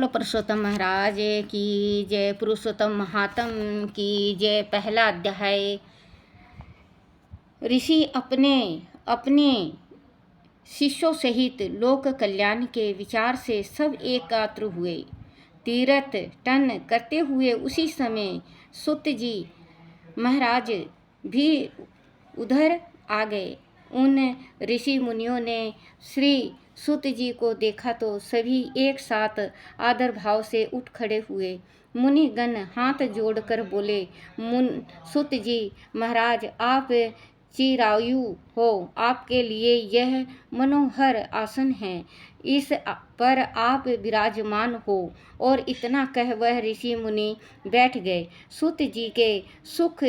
बोलो पुरुषोत्तम महाराज की जय। पुरुषोत्तम महात्म की जय। पहला अध्याय। ऋषि अपने अपने शिष्यों सहित लोक कल्याण के विचार से सब एकात्र हुए। तीर्थ टन करते हुए उसी समय सुत जी महाराज भी उधर आ गए। उन ऋषि मुनियों ने श्री सुत जी को देखा तो सभी एक साथ आदर भाव से उठ खड़े हुए। मुनिगण हाथ जोड़कर बोले, सुत जी महाराज, आप चिरायु हो, आपके लिए यह मनोहर आसन है, इस पर आप विराजमान हो। और इतना कह वह ऋषि मुनि बैठ गए। सुत जी के सुख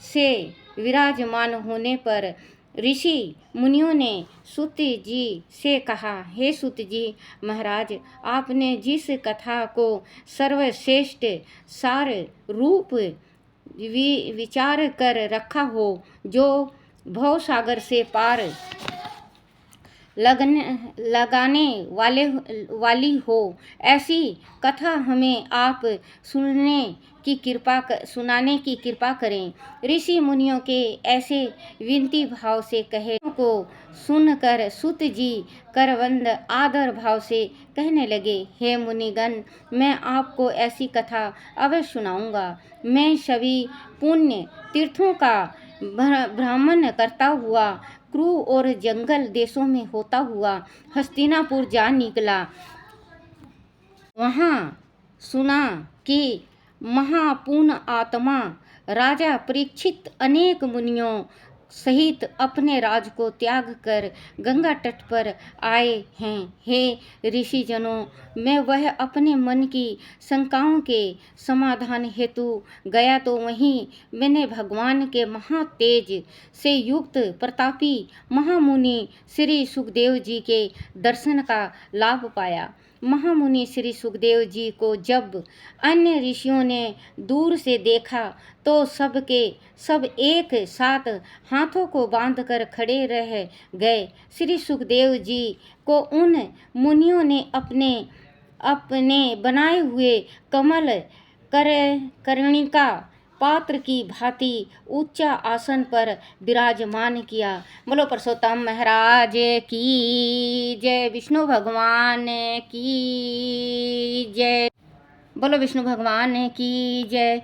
से विराजमान होने पर ऋषि मुनियों ने सुत जी से कहा, हे सुत जी महाराज, आपने जिस कथा को सर्वश्रेष्ठ सार रूप विचार कर रखा हो, जो भवसागर से पार लगाने वाली हो, ऐसी कथा हमें आप सुनाने की कृपा करें। ऋषि मुनियों के ऐसे विनती भाव से कहे को सुनकर सुत जी करवंद आदर भाव से कहने लगे, हे मुनिगण, मैं आपको ऐसी कथा अवश्य सुनाऊंगा। मैं सभी पुण्य तीर्थों का भ्रमण करता हुआ क्रू और जंगल देशों में होता हुआ हस्तिनापुर जा निकला। वहाँ सुना कि महापुण्य आत्मा राजा परीक्षित अनेक मुनियों सहित अपने राज को त्याग कर गंगा तट पर आए हैं। हे ऋषिजनों, मैं वह अपने मन की शंकाओं के समाधान हेतु गया तो वहीं मैंने भगवान के महातेज से युक्त प्रतापी महामुनि श्री सुखदेव जी के दर्शन का लाभ पाया। महामुनि श्री सुखदेव जी को जब अन्य ऋषियों ने दूर से देखा तो सबके सब एक साथ हाथों को बांधकर खड़े रह गए। श्री सुखदेव जी को उन मुनियों ने अपने बनाए हुए कमल कर्णिका पात्र की भांति ऊंचा आसन पर विराजमान किया। बोलो पुरुषोत्तम महाराज की जय। विष्णु भगवान की जय। बोलो विष्णु भगवान की जय।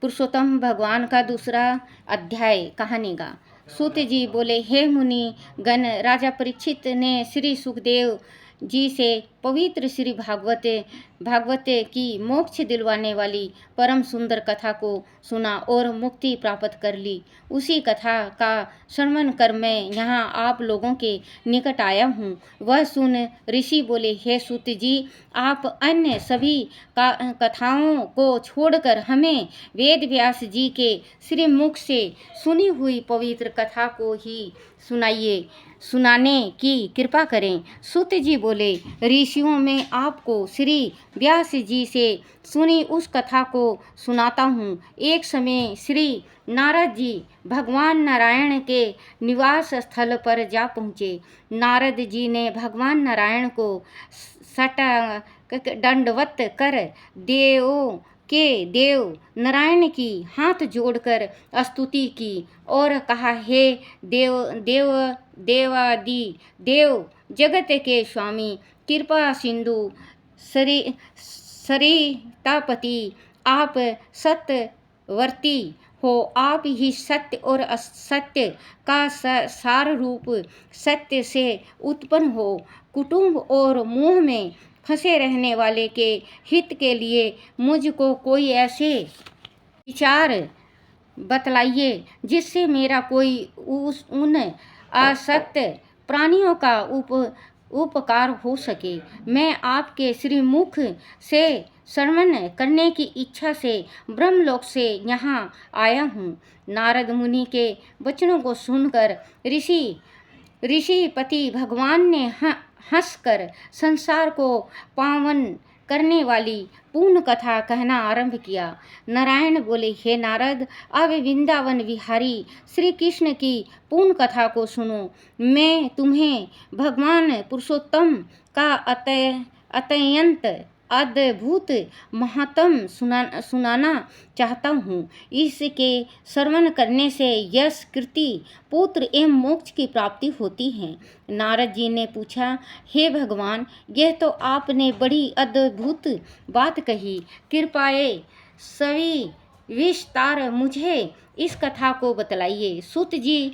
पुरुषोत्तम भगवान का दूसरा अध्याय कहानी का। सूत जी बोले, हे मुनि गण, राजा परीक्षित ने श्री सुखदेव जी से पवित्र श्री भागवत की मोक्ष दिलवाने वाली परम सुंदर कथा को सुना और मुक्ति प्राप्त कर ली। उसी कथा का श्रवण कर मैं यहाँ आप लोगों के निकट आया हूँ। वह सुन ऋषि बोले, हे सूत जी, आप अन्य सभी कथाओं को छोड़कर हमें वेद व्यास जी के श्री मुख से सुनी हुई पवित्र कथा को ही सुनाने की कृपा करें। सूत जी बोले, ऋषियों में आपको श्री व्यास जी से सुनी उस कथा को सुनाता हूँ। एक समय श्री नारद जी भगवान नारायण के निवास स्थल पर जा पहुँचे। नारद जी ने भगवान नारायण को दंडवत कर देव नारायण की हाथ जोड़कर स्तुति की और कहा, हे देवादि देव, जगत के स्वामी, कृपा सिंधु, सरितापति, आप सत्यवर्ती हो। आप ही सत्य और असत्य का सार रूप, सत्य से उत्पन्न हो, कुटुंब और मोह में फंसे रहने वाले के हित के लिए मुझको कोई ऐसे विचार बतलाइए जिससे मेरा कोई उन आसक्त प्राणियों का उपकार हो सके। मैं आपके श्रीमुख से श्रवण करने की इच्छा से ब्रह्मलोक से यहाँ आया हूँ। नारद मुनि के वचनों को सुनकर ऋषिपति भगवान ने हंसकर संसार को पावन करने वाली पूर्ण कथा कहना आरंभ किया। नारायण बोले, हे नारद, अब वृंदावन विहारी श्री कृष्ण की पूर्ण कथा को सुनो। मैं तुम्हें भगवान पुरुषोत्तम का अत्यंत अद्भुत महात्म सुनाना चाहता हूँ। इसके श्रवण करने से यश, कीर्ति, पुत्र एवं मोक्ष की प्राप्ति होती है। नारद जी ने पूछा, हे भगवान, यह तो आपने बड़ी अद्भुत बात कही। कृपया सविस्तार मुझे इस कथा को बतलाइए। सूत जी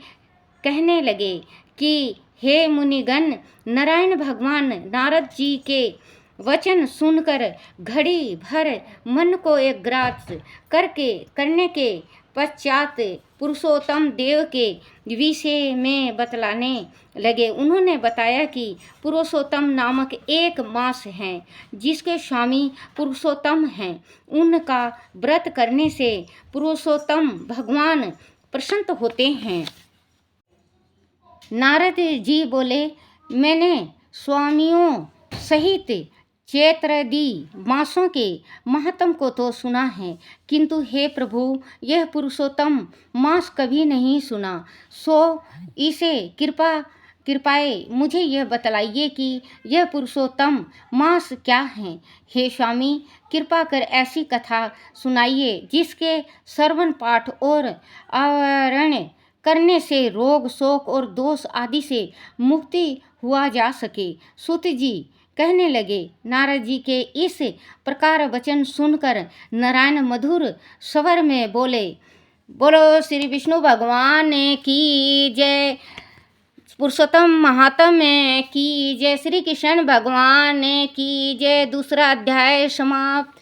कहने लगे कि हे मुनिगण, नारायण भगवान नारद जी के वचन सुनकर घड़ी भर मन को एकाग्र करने के पश्चात पुरुषोत्तम देव के विषय में बतलाने लगे। उन्होंने बताया कि पुरुषोत्तम नामक एक मास है जिसके स्वामी पुरुषोत्तम हैं। उनका व्रत करने से पुरुषोत्तम भगवान प्रसन्न होते हैं। नारद जी बोले, मैंने स्वामियों सहित चैत्रादि मासों के महत्व को तो सुना है, किंतु हे प्रभु, यह पुरुषोत्तम मास कभी नहीं सुना। सो इसे कृपाए मुझे यह बतलाइए कि यह पुरुषोत्तम मास क्या है। हे स्वामी, कृपा कर ऐसी कथा सुनाइए जिसके श्रवण, पाठ और आवरण करने से रोग, शोक और दोष आदि से मुक्ति हुआ जा सके। सूत जी कहने लगे, नारद जी के इस प्रकार वचन सुनकर नारायण मधुर स्वर में बोले, बोलो श्री विष्णु भगवान की जय, पुरुषोत्तम महात्म्य की जय, श्री कृष्ण भगवान की जय। दूसरा अध्याय समाप्त।